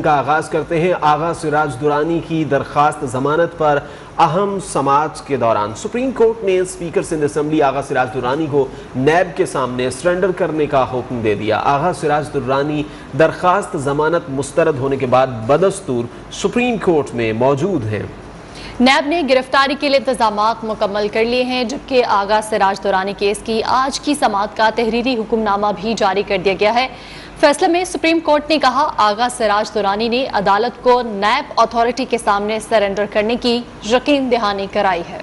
का आगाज करते हैं। आगा सिराज दुरानी की दरखास्त जमानत पर अहम समाअत के दौरान सुप्रीम कोर्ट ने स्पीकर सिंध असेंबली आगा सिराज दुरानी को नैब के सामने सरेंडर करने का हुक्म दे दिया। आगा सिराज दुरानी दरखास्त जमानत मुस्तरद होने के बाद बदस्तूर सुप्रीम कोर्ट में मौजूद हैं। नैब ने गिरफ्तारी के लिए इंतजामात मुकम्मल कर लिए हैं, जबकि आगा सिराज दुरानी केस की आज की समाअत का तहरीरी हुक्मनामा भी जारी कर दिया गया है। फैसले में सुप्रीम कोर्ट ने कहा, आगा सिराज दुरानी ने अदालत को नैब अथॉरिटी के सामने सरेंडर करने की यकीन दहानी कराई है।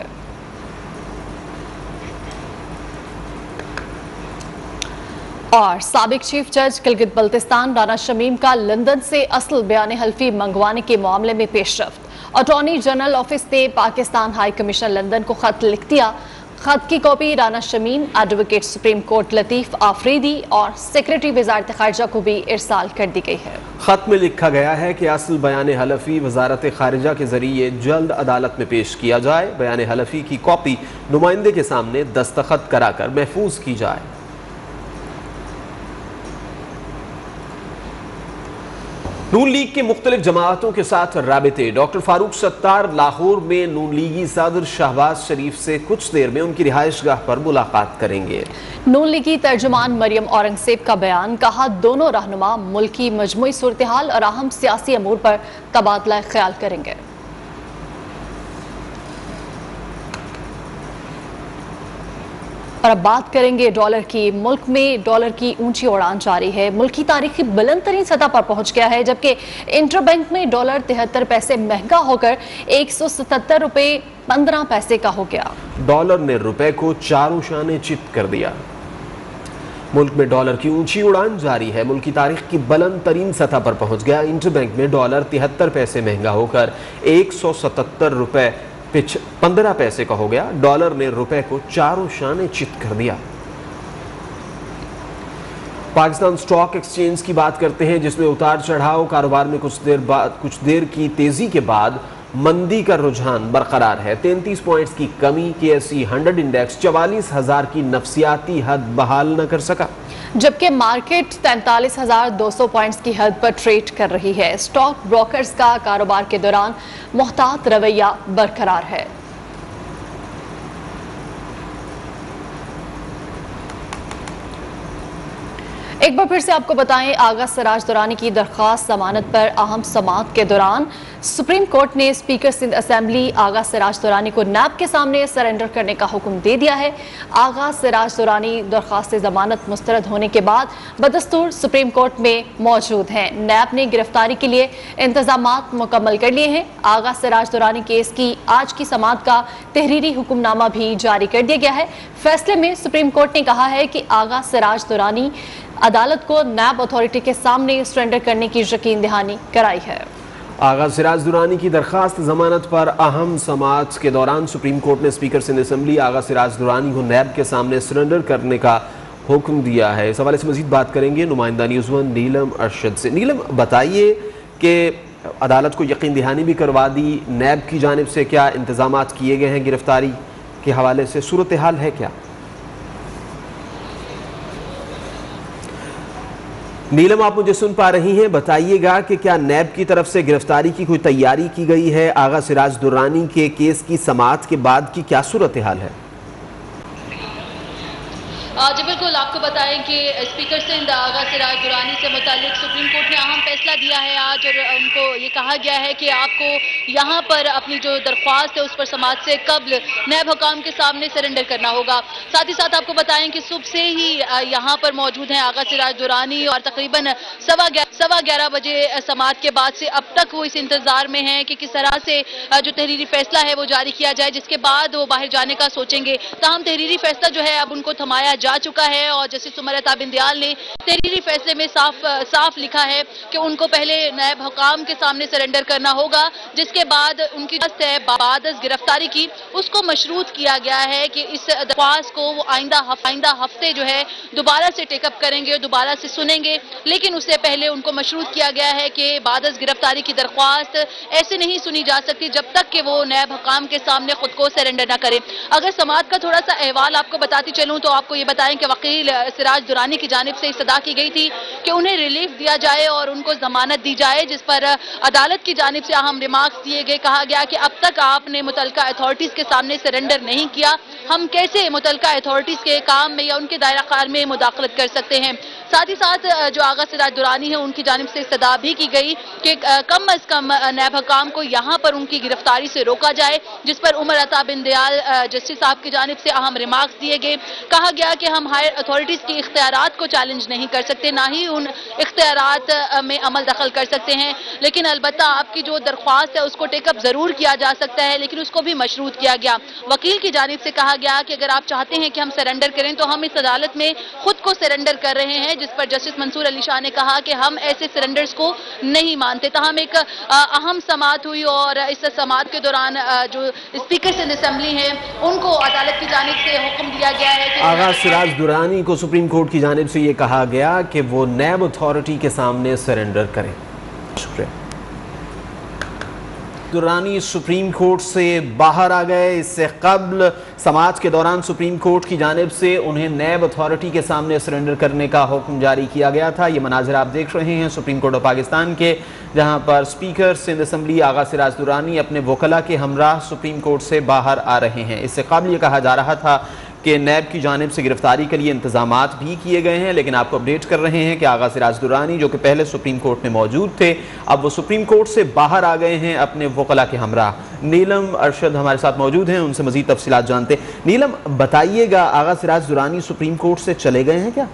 और साबिक चीफ जज गिलगित बल्तिस्तान राना शमीम का लंदन से असल बयान हल्फी मंगवाने के मामले में पेशरफ्त। अटॉर्नी जनरल ऑफिस ने पाकिस्तान हाई कमीशन लंदन को खत लिख दिया। खत की copy Rana Shamim, advocate supreme court Latif Afridi और सेक्रेटरी वजारत खारजा को भी इरसाल कर दी गई है। खत में लिखा गया है कि असल बयान हलफी वजारत खारजा के जरिए जल्द अदालत में पेश किया जाए। बयान हलफी की कॉपी नुमाइंदे के सामने दस्तखत कराकर महफूज की जाए। नून लीग के मुख्तलिफ जमातों के साथ राबिते। डॉक्टर फारूक सत्तार लाहौर में नून लीगी सदर शहबाज शरीफ से कुछ देर में उनकी रिहाइश गाह पर मुलाकात करेंगे। नून लीगी तर्जुमान मरियम औरंगजेब का बयान, कहा दोनों रहनुमा मुल्क की मजमूई सूरत-ए-हाल और अहम सियासी अमूर पर तबादला ख्याल करेंगे। और अब बात करेंगे डॉलर की। मुल्क में डॉलर की ऊंची उड़ान जारी है। मुल्क की तारीख की बुलंद तरीन सतह पर पहुंच गया है, जबकि इंटरबैंक में डॉलर 73 पैसे महंगा होकर 177 रुपए 15 पैसे का हो गया। डॉलर ने रुपए को चारों शाने चित कर दिया। मुल्क में डॉलर की ऊंची उड़ान जारी है। मुल्क की तारीख की बुलंद तरीन सतह पर पहुंच गया। इंटरबैंक में डॉलर 73 पैसे महंगा होकर 177 रुपए 15 पैसे का हो गया। डॉलर ने रुपए को चारों शाने चित कर दिया। पाकिस्तान स्टॉक एक्सचेंज की बात करते हैं, जिसमें उतार चढ़ाव कारोबार में कुछ देर की तेजी के बाद मंदी का रुझान बरकरार है। 33 पॉइंट्स की कमी। KSE 100 इंडेक्स 44,000 की नफसियाती हद बहाल न कर सका, जबकि मार्केट 43,200 पॉइंट्स की हद पर ट्रेड कर रही है। स्टॉक ब्रोकर्स का कारोबार के दौरान मुहतात रवैया बरकरार है। एक बार फिर से आपको बताएं, आगा सिराज दुरानी की दरखास्त जमानत पर अहम समाअत के दौरान सुप्रीम कोर्ट ने स्पीकर सिंध असेंबली आगा सिराज दुरानी को नैब के सामने सरेंडर करने का हुक्म दे दिया है। आगा सिराज दुरानी दरखास्त जमानत मुस्तरद होने के बाद बदस्तूर सुप्रीम कोर्ट में मौजूद हैं। नैब ने गिरफ्तारी के लिए इंतजामात मुकम्मल कर लिए हैं। आगा सिराज दुरानी केस की आज की समाअत का तहरीरी हुक्मनामा भी जारी कर दिया गया है। फैसले में सुप्रीम कोर्ट ने कहा है कि आगा सिराज दुरानी अदालत को नैब अथॉरिटी के सामने सरेंडर करने की यकीन दहानी कराई है। आगा सिराज दुरानी की दरखास्त जमानत पर अहम समाअत के दौरान सुप्रीम कोर्ट ने स्पीकर सिंध असेंबली आगा सिराज दुरानी को नैब के सामने सरेंडर करने का हुक्म दिया है। इस हवाले से मजीद बात करेंगे नुमाइंदा न्यूज़ वन नीलम अरशद से। नीलम, बताइए कि अदालत को यकीन दहानी भी करवा दी, नैब की जानिब से क्या इंतजामात किए गए हैं गिरफ्तारी के हवाले से, सूरत हाल है क्या? नीलम, आप मुझे सुन पा रही हैं? बताइएगा कि क्या नैब की तरफ से गिरफ्तारी की कोई तैयारी की गई है? आगा सिराज दुरानी के केस की समाअत के बाद की क्या सूरत हाल है? जी बिल्कुल, आपको बताएं कि स्पीकर सिंध आगा सिराज दुरानी से मुतालिक सुप्रीम कोर्ट ने अहम फैसला दिया है आज, और उनको ये कहा गया है कि आपको यहाँ पर अपनी जो दरख्वास्त है उस पर समाअत से कब्ल नैब हुकाम के सामने सरेंडर करना होगा। साथ ही साथ आपको बताएं कि सुबह से ही यहाँ पर मौजूद हैं आगा सिराज दुरानी, और तकरीबन 11:15 बजे समाअत के बाद से अब तक वो इस इंतजार में हैं कि किस तरह से जो तहरीरी फैसला है वो जारी किया जाए, जिसके बाद वो बाहर जाने का सोचेंगे। ताहम तहरीरी फैसला जो है अब उनको थमाया जा चुका है, और जस्टिस उमर अता बिंदयाल ने तहरीरी फैसले में साफ लिखा है कि उनको पहले नैब हुकाम के साथ सामने सरेंडर करना होगा, जिसके बाद उनकी बाद गिरफ्तारी की उसको मशरूत किया गया है कि इस दरख्वास्त को वो आइंदा हफ्ते जो है दोबारा से टेकअप करेंगे और दोबारा से सुनेंगे। लेकिन उससे पहले उनको मशरूत किया गया है कि बाद गिरफ्तारी की दरख्वास्त ऐसे नहीं सुनी जा सकती जब तक कि वो नायब हकाम के सामने खुद को सरेंडर ना करे। अगर समाअत का थोड़ा सा अहवाल आपको बताती चलूं तो आपको ये बताएं कि वकील सिराज दुरानी की जानिब से सदा की गई थी कि उन्हें रिलीफ दिया जाए और उनको जमानत दी जाए, जिस पर अदालत की जानिब से अहम रिमार्क्स दिए गए। कहा गया कि अब तक आपने मुतलका अथॉरिटीज के सामने सरेंडर नहीं किया, हम कैसे मुतलका अथॉरिटीज के काम में या उनके दायरा कार में मुदाखलत कर सकते हैं। साथ ही साथ जो आगा सिराज दुरानी है उनकी जानिब से सदा भी की गई कि कम अज कम नायब हकाम को यहाँ पर उनकी गिरफ्तारी से रोका जाए, जिस पर उमर अता बिन दयाल जस्टिस साहब की जानिब से अहम रिमार्क्स दिए गए। कहा गया कि हम हायर अथॉरिटीज की इख्तियारात को चैलेंज नहीं कर सकते, ना ही उन इख्तियारात में अमल दखल कर सकते हैं, लेकिन अलबत्ता आपकी जो दरख्वास्त है उसको टेकअप जरूर किया जा सकता है, लेकिन उसको भी मशरूत किया गया। वकील की जानिब से कहा गया कि अगर आप चाहते हैं कि हम सरेंडर करें तो हम इस अदालत में खुद को सरेंडर कर रहे हैं, जिस पर जस्टिस मंसूर अली शाह ने कहा कि हम ऐसे सरेंडर्स को नहीं मानते। तहम एक अहम समाअत हुई और इस समाअत के दौरान जो स्पीकर इन असेंबली हैं उनको अदालत की जानिब से हुक्म दिया गया है कि आगा सिराज दुरानी को सुप्रीम कोर्ट की जानिब से ये कहा गया कि वो नैब अथॉरिटी के सामने सरेंडर करें। शुक्रिया। दुरानी सुप्रीम कोर्ट से बाहर आ गए। इससे कबल समाअत के दौरान सुप्रीम कोर्ट की जानिब से उन्हें नैब अथॉरिटी के सामने सरेंडर करने का हुक्म जारी किया गया था। ये मनाजिर आप देख रहे हैं सुप्रीम कोर्ट ऑफ पाकिस्तान के, जहां पर स्पीकर सिंध असम्बली आगा सिराज दुरानी अपने वकला के हमराह सुप्रीम कोर्ट से बाहर आ रहे हैं। इससे कबल ये कहा जा रहा था कि नैब की जानिब से गिरफ्तारी के लिए इंतजामात भी किए गए हैं, लेकिन आपको अपडेट कर रहे हैं कि आगा सिराज दुरानी जो कि पहले सुप्रीम कोर्ट में मौजूद थे, अब वो सुप्रीम कोर्ट से बाहर आ गए हैं अपने वकला के हमराह। नीलम अरशद हमारे साथ मौजूद हैं, उनसे मजीद तफसीलात जानते हैं। नीलम, बताइएगा, आगा सिराज दुरानी सुप्रीम कोर्ट से चले गए हैं क्या?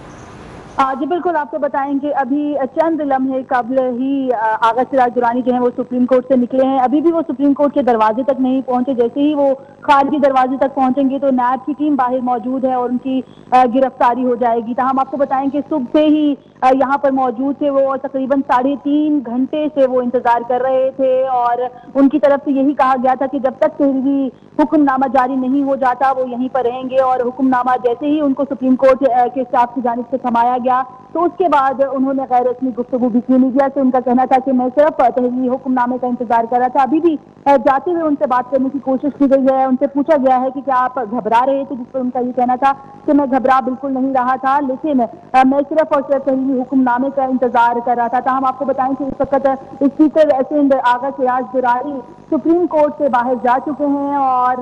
जी बिल्कुल, आपको बताएंगे अभी चंद लम्हे कबल ही आगा सिराज दुरानी जो है वो सुप्रीम कोर्ट से निकले हैं। अभी भी वो सुप्रीम कोर्ट के दरवाजे तक नहीं पहुंचे। जैसे ही वो खारजी दरवाजे तक पहुंचेंगे तो नैब की टीम बाहर मौजूद है और उनकी गिरफ्तारी हो जाएगी। तो हम आपको बताएं कि सुबह से ही यहाँ पर मौजूद थे वो और तकरीबन 3.5 घंटे से वो इंतजार कर रहे थे और उनकी तरफ से यही कहा गया था कि जब तक तहरीरी हुक्मनामा जारी नहीं हो जाता वो यहीं पर रहेंगे। और हुक्मनामा जैसे ही उनको सुप्रीम कोर्ट के स्टाफ की जानिब से थमाया गया तो उसके बाद उन्होंने गैर रस्मी गुफ्तगू भी की। मीडिया से उनका कहना था कि मैं सिर्फ तहरीरी हुक्मनामे का इंतजार कर रहा था। अभी भी जाते हुए उनसे बात करने की कोशिश की गई है। उनसे पूछा गया है कि क्या आप घबरा रहे थे, जिस पर उनका ये कहना था कि मैं घबरा बिल्कुल नहीं रहा था, लेकिन मैं सिर्फ और सिर्फ तहरीरी हुक्मनामे का इंतजार कर रहा था। हम आपको बताएं कि इस वक्त स्पीकर सिंध आगा सिराज दुरानी सुप्रीम कोर्ट से बाहर जा चुके हैं और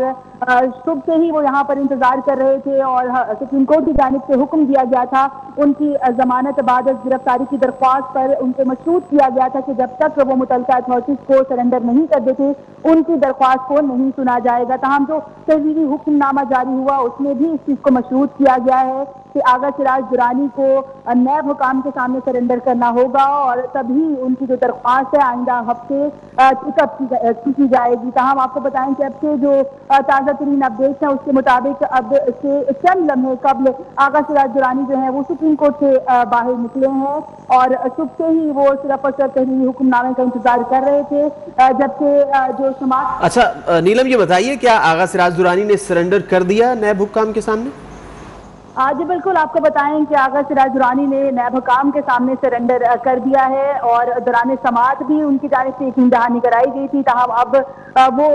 सुबह से ही वो यहाँ पर इंतजार कर रहे थे और सुप्रीम कोर्ट की जानिब से हुक्म दिया गया था उनकी जमानत बाद गिरफ्तारी की दरख्वास्त पर उनसे मशरूत किया गया था कि जब तक वो मुतलका अथॉरिटीज को सरेंडर नहीं कर देते उनकी दरख्वास्त को नहीं सुना जाएगा। तमाम जो तहरीरी हुक्मनामा जारी हुआ उसमें भी इस चीज को मशरूत किया गया है कि आगा सिराज दुरानी को नैब हुकाम के सामने सरेंडर करना होगा और तभी उनकी जो दरख्वास्त है आइंदा हफ्ते टिकअप की जाएगी। हम आपको बताएं कि अब के जो ताज़ा तरीन अपडेट्स हैं उसके मुताबिक अब से चंद लम्हे कबल आगा सिराज दुरानी जो है वो सुप्रीम कोर्ट से बाहर निकले हैं और सुबह से ही वो सिर्फ और सिर्फ तहरीरी हुक्मनामे का इंतजार कर रहे थे, जबकि जो समाज। अच्छा नीलम, ये बताइए क्या आगा सिराज दुरानी ने सरेंडर कर दिया नैब हुक्काम के सामने? जी बिल्कुल, आपको बताएं कि आगा सिराज दुरानी ने नैब हुकाम के सामने सरेंडर कर दिया है और दौरान समाअत भी उनकी जानिब से यकीन दहानी कराई गई थी। ताहम अब वो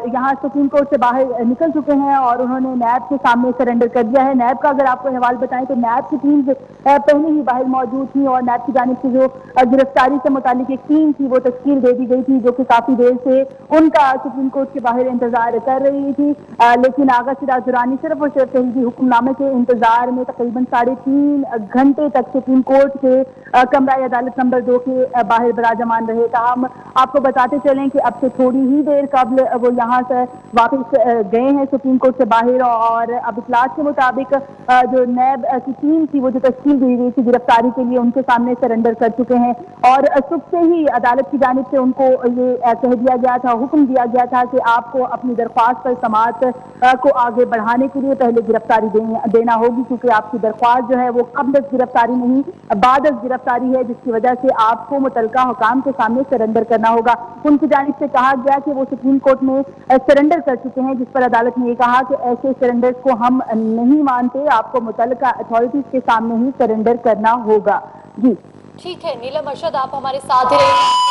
यहाँ सुप्रीम कोर्ट से बाहर निकल चुके हैं और उन्होंने नैब के सामने सरेंडर कर दिया है। नैब का अगर आपको हवाल बताएं तो नैब की टीम पहले ही बाहर मौजूद थी और नैब की जानिब से जो गिरफ्तारी से मुतालिक एक टीम थी वो तश्कील दे दी गई थी जो कि काफी देर से उनका सुप्रीम कोर्ट के बाहर इंतजार कर रही थी, लेकिन आगा सिराज दुरानी सिर्फ और सिर्फ तहरीरी हुक्मनामे के इंतजार में तकरीबन 3.5 घंटे तक सुप्रीम कोर्ट के कमरा अदालत नंबर 2 के बाहर विराजमान रहे। हम आपको बताते चलें कि अब से थोड़ी ही देर कबल वो यहाँ से वापस गए हैं सुप्रीम कोर्ट से बाहर और अब इतलात के मुताबिक जो नैब की टीम थी वो जो तश्कील दी गई थी गिरफ्तारी के लिए उनके सामने सरेंडर कर चुके हैं और सुबह से ही अदालत की जानिब से उनको ये कह दिया गया था, हुक्म दिया गया था कि आपको अपनी दरख्वास्त पर समाअत को आगे बढ़ाने के लिए पहले गिरफ्तारी देना होगी। होगी, क्योंकि आपकी दरख्वास्त जो है वो कब्ल गिरफ्तारी नहीं बाद गिरफ्तारी है, जिसकी वजह से आपको मुतल्लिका हुकाम के सामने सरेंडर करना होगा। उनकी जानिब से कहा गया कि वो सुप्रीम कोर्ट में सरेंडर कर चुके हैं, जिस पर अदालत ने ये कहा कि ऐसे सरेंडर को हम नहीं मानते, आपको मुतल्लिका अथॉरिटीज के सामने ही सरेंडर करना होगा। जी ठीक है, नीलम अरशद आप हमारे साथ ही रहिए।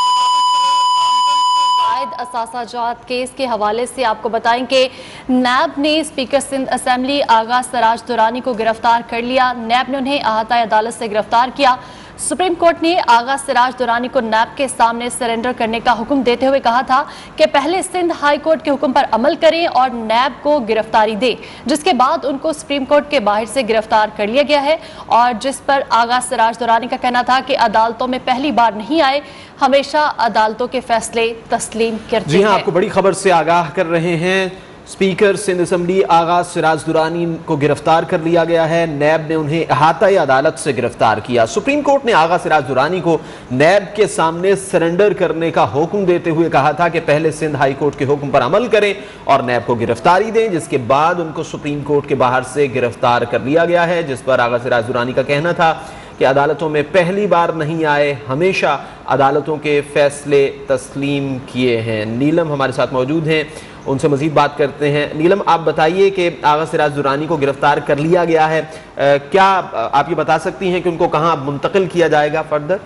असासाजात केस के हवाले से आपको बताएं कि नैब ने स्पीकर सिंध असेंबली आगा सराज दुरानी को गिरफ्तार कर लिया। नैब ने उन्हें अहाता अदालत से गिरफ्तार किया। सुप्रीम कोर्ट ने आगा सिराज दुरानी को नैब के सामने सरेंडर करने का हुक्म देते हुए कहा था कि पहले सिंध हाई कोर्ट के हुक्म पर अमल करें और नैब को गिरफ्तारी दें, जिसके बाद उनको सुप्रीम कोर्ट के बाहर से गिरफ्तार कर लिया गया है। और जिस पर आगा सिराज दुरानी का कहना था कि अदालतों में पहली बार नहीं आए, हमेशा अदालतों के फैसले तस्लीम करते हैं। जी हां, आपको बड़ी खबर से आगाह कर रहे हैं। स्पीकर सिंध असेंबली आगा सिराज दुरानी को गिरफ्तार कर लिया गया है। नैब ने उन्हें अहाता अदालत से गिरफ्तार किया। सुप्रीम कोर्ट ने आगा सिराज दुरानी को नैब के सामने सरेंडर करने का हुक्म देते हुए कहा था कि पहले सिंध हाई कोर्ट के हुक्म पर अमल करें और नैब को गिरफ्तारी दें, जिसके बाद उनको सुप्रीम कोर्ट के बाहर से गिरफ्तार कर लिया गया है। जिस पर आगा सिराज दुरानी का कहना था कि अदालतों में पहली बार नहीं आए, हमेशा अदालतों के फैसले तस्लीम किए हैं। नीलम हमारे साथ मौजूद हैं, उनसे मजीद बात करते हैं। नीलम, आप बताइए कि आगा सिराज दुरानी को गिरफ्तार कर लिया गया है, क्या आप ये बता सकती हैं कि उनको कहाँ मुंतकिल किया जाएगा फर्दर?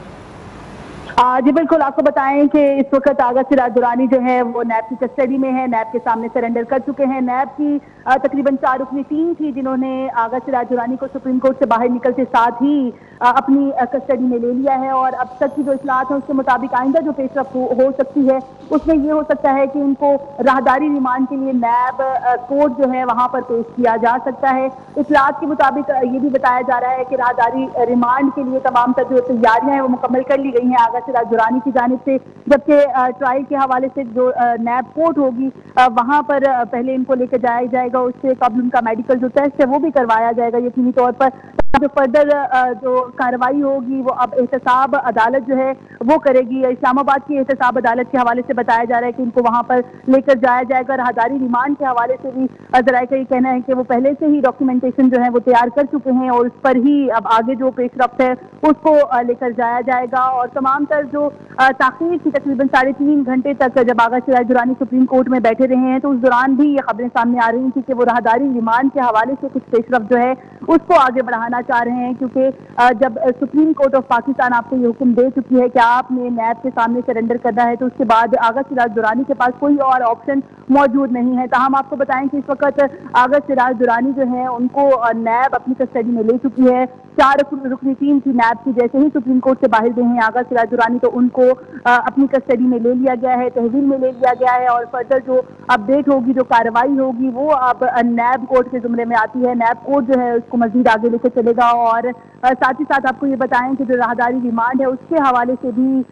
जी बिल्कुल, आपको बताएं कि इस वक्त आगा सिराज दुरानी जो है वो नैब की कस्टडी में है, नैब के सामने सरेंडर कर चुके हैं। नैब की तकरीबन 4 रुकनी टीम थी जिन्होंने आगा सिराज दुरानी को सुप्रीम कोर्ट से बाहर निकलते साथ ही अपनी कस्टडी में ले लिया है। और अब तक की जो इतलात है उसके मुताबिक आइंदा जो पेशरफ हो सकती है उसमें ये हो सकता है कि इनको राहदारी रिमांड के लिए नैब कोर्ट जो है वहाँ पर पेश किया जा सकता है। इतलात के मुताबिक ये भी बताया जा रहा है कि राहदारी रिमांड के लिए तमाम जो तैयारियां हैं वो मुकम्मल कर ली गई हैं आगा सिराज दुरानी की जानिब से, जबकि ट्रायल के हवाले से जो नैब कोर्ट होगी वहाँ पर पहले इनको लेकर जाया जाएगा। उससे कबल उनका मेडिकल जो टेस्ट है वो भी करवाया जाएगा यकीनी तौर पर। जो फर्दर जो कार्रवाई होगी वो अब एहतसाब अदालत जो है वो करेगी। इस्लामाबाद की एहतसाब अदालत के हवाले से बताया जा रहा है कि इनको वहाँ पर लेकर जाया जाएगा। राहदारी रिमांड के हवाले से भी ज़राए का ये कहना है कि वो पहले से ही डॉक्यूमेंटेशन जो है वो तैयार कर चुके हैं और उस पर ही अब आगे जो पेशरफ्त है उसको लेकर जाया जाएगा। और तमाम तर जो ताख़ीर थी तकरीबन 3.5 घंटे तक जब आगा सिराज दुरानी सुप्रीम कोर्ट में बैठे रहे हैं तो उस दौरान भी ये खबरें सामने आ रही थी कि वो राहदारी रिमांड के हवाले से कुछ पेशरफ्त जो है उसको आगे बढ़ाना चाह रहे हैं, क्योंकि जब सुप्रीम कोर्ट ऑफ पाकिस्तान आपको ये हुक्म दे चुकी है कि आपने नैब के सामने सरेंडर करना है तो उसके बाद आगा सिराज दुरानी के पास कोई और ऑप्शन मौजूद नहीं है। ताहम आपको बताएं कि इस वक्त आगा सिराज दुरानी जो है उनको नैब अपनी कस्टडी में ले चुकी है। 4 रुकनी टीम थी नैब की, जैसे ही सुप्रीम कोर्ट से बाहर गए हैं आगा सिराज दुरानी तो उनको अपनी कस्टडी में ले लिया गया है, तहवील में ले लिया गया है। और फर्दर जो अपडेट होगी, जो कार्रवाई होगी वो अब नैब कोर्ट के जुमरे में आती है। नैब कोर्ट जो है उसको मजीद आगे लेकर चलेगा। और साथ ही साथ आपको ये बताएं कि जो राहदारी रिमांड है उसके हवाले से भी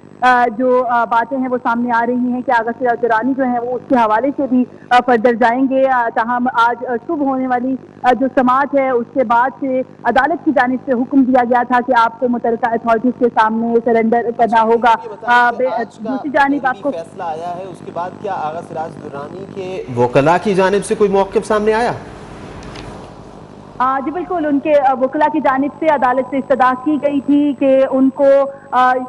जो बातें हैं वो सामने आ रही हैं कि आगा सिराज दुरानी जो है वो उसके हवाले से भी फर्दर जाएंगे। ताहम आज सुबह होने वाली जो समाअत है उसके बाद से अदालत की जानिब से हुक्म दिया गया था कि आपको मुतल्लिका अथॉरिटीज के सामने सरेंडर करना होगा। दूसरी जानिब आपको फैसला आया है, उसके बाद क्या आगा सिराज दुरानी के वकला की जानिब से कोई मौक़िफ़ सामने आया? जी बिल्कुल, उनके वकला की जानिब से अदालत से इस्तदा की गई थी कि उनको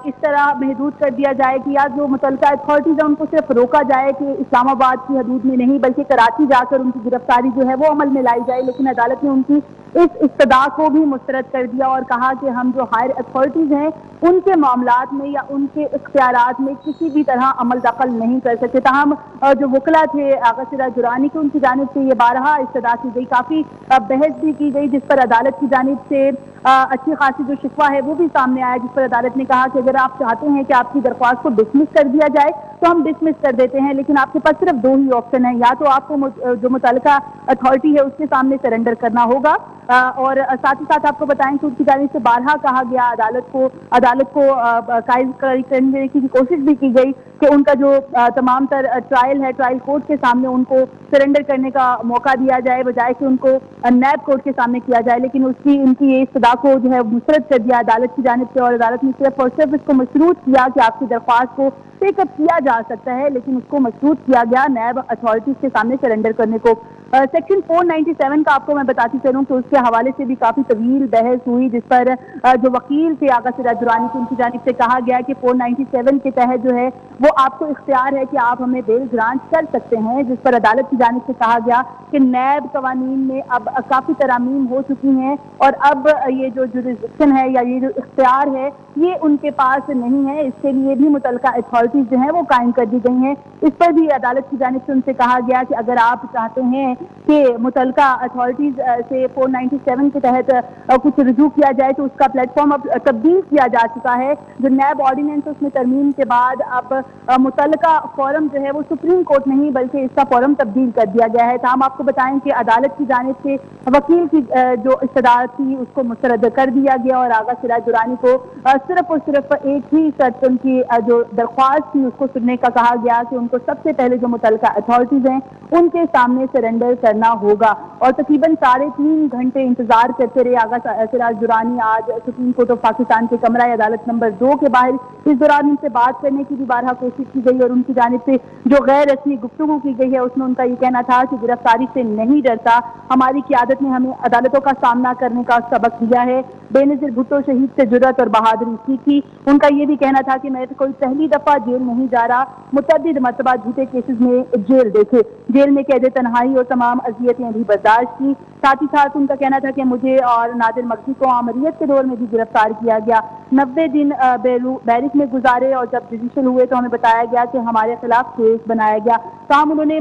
इस तरह महदूद कर दिया जाए कि या जो मुतल्लिका अथॉरिटीज़ है उनको सिर्फ रोका जाए कि इस्लामाबाद की हदूद में नहीं बल्कि कराची जाकर उनकी गिरफ्तारी जो है वो अमल में लाई जाए। लेकिन अदालत ने उनकी इस इस्तदा को भी मुस्तरद कर दिया और कहा कि हम जो हायर अथॉरिटीज़ हैं उनके मामलात में या उनके इख्तियारात में किसी भी तरह अमल दखल नहीं कर सकते। ताहम जो वकला थे आगा सिराज दुरानी के उनकी जानिब से ये बारहा इस्तदा की गई, काफ़ी बहस भी की गई, जिस पर अदालत की जानिब से अच्छी खासी जो शिकवा है वो भी सामने आया, जिस पर अदालत ने कहा कि अगर आप चाहते हैं कि आपकी दरख्वास्त को डिसमिस कर दिया जाए तो हम डिसमिस कर देते हैं, लेकिन आपके पास सिर्फ 2 ही ऑप्शन है, या तो आपको जो मुतल्लिका अथॉरिटी है उसके सामने सरेंडर करना होगा। और साथ ही साथ आपको बताएं कि उनकी जानिब से बारहा कहा गया अदालत को कायल करने की कोशिश भी की गई कि उनका जो तमाम तर ट्रायल है ट्रायल कोर्ट के सामने उनको सरेंडर करने का मौका दिया जाए बजाय कि उनको नैब कोर्ट के सामने किया जाए। लेकिन उनकी ये इस्तदा को जो है मुस्तरद कर दिया अदालत की जानिब से और अदालत ने सिर्फ और सिर्फ इसको मशरूत किया कि आपकी दरख्वास्त को टेकअप किया जा सकता है, लेकिन उसको मशरूत किया गया नैब अथॉरिटीज के सामने सरेंडर करने को। सेक्शन 497 का आपको मैं बताती चलूं कि उसके हवाले से भी काफी तवील बहस हुई, जिस पर जो वकील थे आगा सिराज दुरानी की, उनकी जानिब से कहा गया कि 497 के तहत जो है वो आपको इख्तियार है कि आप हमें बेल ग्रांट कर सकते हैं, जिस पर अदालत की जानिब से कहा गया कि नैब कवानीन में अब काफी तरामीम हो चुकी हैं और अब ये जो जुरिस्डिक्शन है या ये जो इख्तियार है ये उनके पास नहीं है, इसके लिए भी मुतल्लिका अथॉरिटीज जो है वो कायम कर दी गई हैं। इस पर भी अदालत की जानिब से उनसे कहा गया कि अगर आप चाहते हैं कि मुतल्लिका अथॉरिटीज से 497 के तहत कुछ रुजू किया जाए तो उसका प्लेटफॉर्म अब तब्दील किया जा चुका है। जो नैब ऑर्डिनेंस उसमें तरमीम के बाद अब मुतल्लिका फोरम जो है वो सुप्रीम कोर्ट नहीं बल्कि इसका फोरम तब्दील कर दिया गया है। तो हम आपको बताएं कि अदालत की जानिब से वकील की जो इस्तदाद थी उसको मुस्तरद कर दिया गया और आगा सिराज दुरानी को सिर्फ और सिर्फ एक ही शर्त उनकी जो दरख्वास्त थी उसको सुनने का कहा गया कि उनको सबसे पहले जो मुतल्लिका अथॉरिटीज हैं उनके सामने सरेंडर करना होगा। और तकरीबन 3.5 घंटे इंतजार करते रहे आगा सिराज दुरानी आज सुप्रीम कोर्ट ऑफ पाकिस्तान के कमरा अदालत नंबर 2 के बाहर। इस दौरान उनसे बात करने की भी बारहा कोशिश की गई और उनकी जानिब से जो गैर रस्मी गुफ्तगू की गई है उसमें उनका ये कहना था कि गिरफ्तारी से नहीं डरता, हमारी क़ियादत ने हमें अदालतों का सामना करने का सबक दिया है, बेनज़ीर भुट्टो शहीद से जुर्रत और बहादुरी सीखी। उनका ये भी कहना था कि मैं तो कोई पहली दफा जेल नहीं जा रहा, मुतअद्दिद मरतबा झूठे केसेस में जेल देखे, जेल में कैद तन्हाई और तमाम अजियतें भी बर्दाश्त की। साथ ही साथ उनका कहना था कि मुझे और नादिर मगजी को आमरीत के दौर में भी गिरफ्तार किया गया, 90 दिन बैरिक में गुजारे और जब जुडिशल हुए तो हमें बताया गया कि हमारे खिलाफ केस बनाया गया। तमाम उन्होंने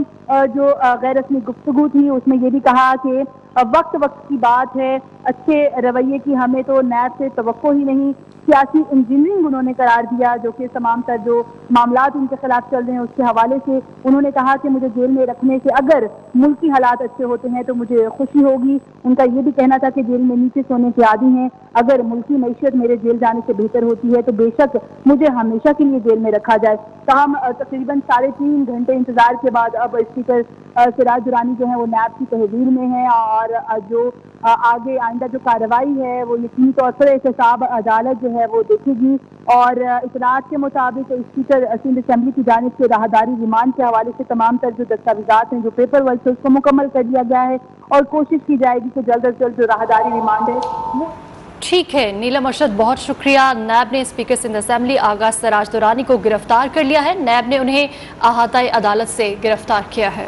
जो गैर रस्मी गुफ्तगू थी उसमें ये भी कहा कि वक्त वक्त की बात है, अच्छे रवैये की हमें तो नैब से तवक्को ही नहीं, सियासी इंजीनियरिंग उन्होंने करार दिया जो कि तमाम तर जो मामलात उनके खिलाफ चल रहे हैं उसके हवाले से उन्होंने कहा कि मुझे जेल में रखने से अगर मुल्की हालात अच्छे होते हैं तो मुझे खुशी होगी। उनका ये भी कहना था कि जेल में नीचे सोने के आदी हैं, अगर मुल्की मैशियत मेरे जेल जाने से बेहतर होती है तो बेशक मुझे हमेशा के लिए जेल में रखा जाए। ताहम तकरीबन 3.5 घंटे इंतजार के बाद अब स्पीकर सिराज दुरानी जो है वो नैब की तहवील में है और जो आगे आइंदा जो कार्रवाई है वो यकीनी तौर पर एहतसाब अदालत जो है वो देखेगी और इतलात के मुताबिक स्पीकर सिंध असेंबली की जानिब से राहदारी रिमांड के हवाले से तमाम तर जो दस्तावेजात हैं जो पेपर वर्क है उसको मुकम्मल कर दिया गया है और कोशिश की जाएगी कि जल्द अज जल्द जो राहदारी रिमांड है वो। ठीक है नीलम अरशद, बहुत शुक्रिया। नैब ने स्पीकर सिंध असेंबली आगा सिराज दुरानी को गिरफ्तार कर लिया है। नैब ने उन्हें अहाता अदालत से गिरफ्तार किया है।